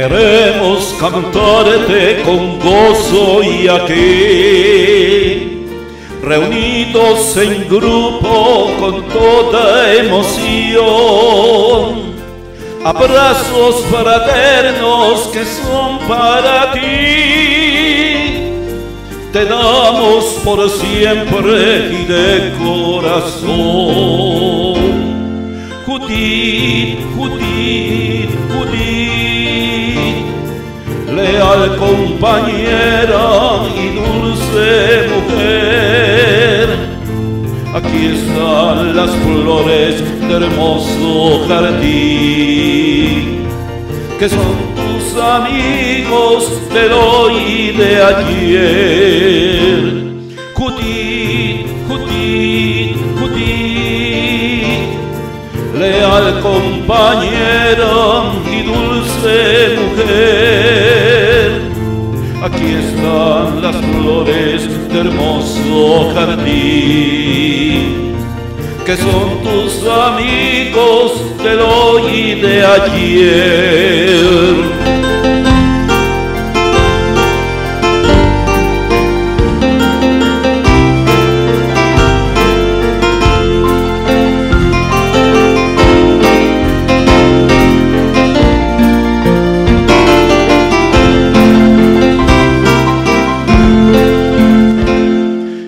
Queremos cantarte con gozo y aquí, reunidos en grupo con toda emoción, abrazos fraternos que son para ti, te damos por siempre y de corazón. Judith, Judith, Judith, leal compañera y dulce mujer, aquí están las flores de hermoso jardín, que son tus amigos del hoy y de ayer. Judith, Judith, Judith, leal compañera y dulce mujer, aquí están las flores de hermoso jardín, que son tus amigos del hoy y de ayer.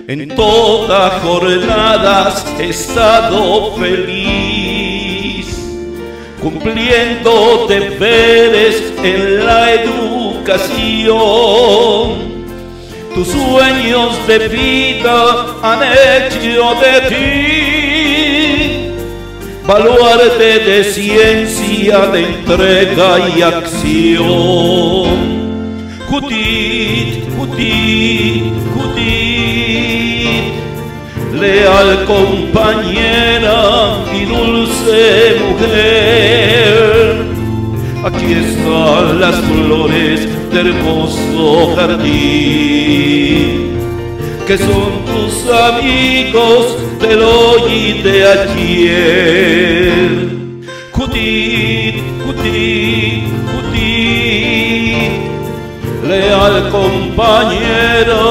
En todas jornadas he estado feliz, cumpliendo deberes en la educación. Tus sueños de vida han hecho de ti baluarte de ciencia, de entrega y acción. Judith, Judith, Judith, leal compañera y dulce mujer, aquí están las flores de hermoso jardín, que son tus amigos del hoy y de ayer. Judith, Judith, Judith, leal compañera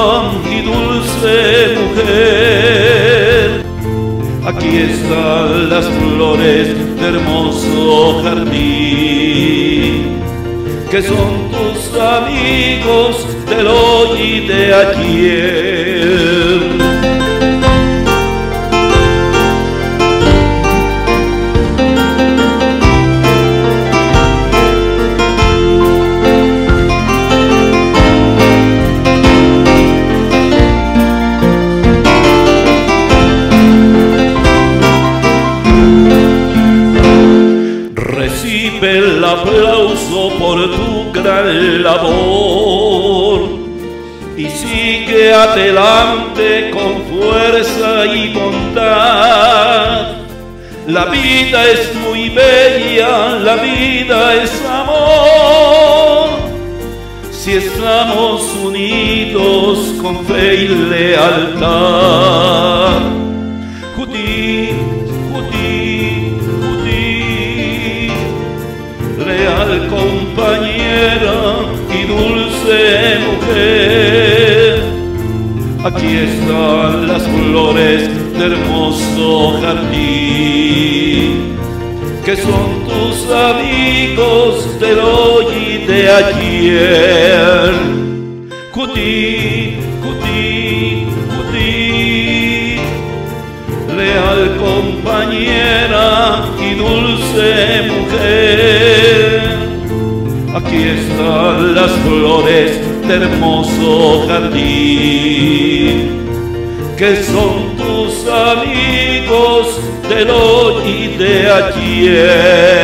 y dulce mujer, aquí están las flores de hermoso jardín, que son tus amigos del hoy y de ayer. Recibe el aplauso por tu gran labor y sigue adelante con fuerza y bondad. La vida es muy bella, la vida es amor, si estamos unidos con fe y lealtad. Judith, Judith, Judith, leal compañera y dulce mujer, aquí están las flores de hermoso jardín, que son tus amigos del hoy y de ayer. Judith, Judith, Judith, leal compañera y dulce mujer, aquí están las flores de hermoso jardín, que son tus amigos del hoy y de ayer.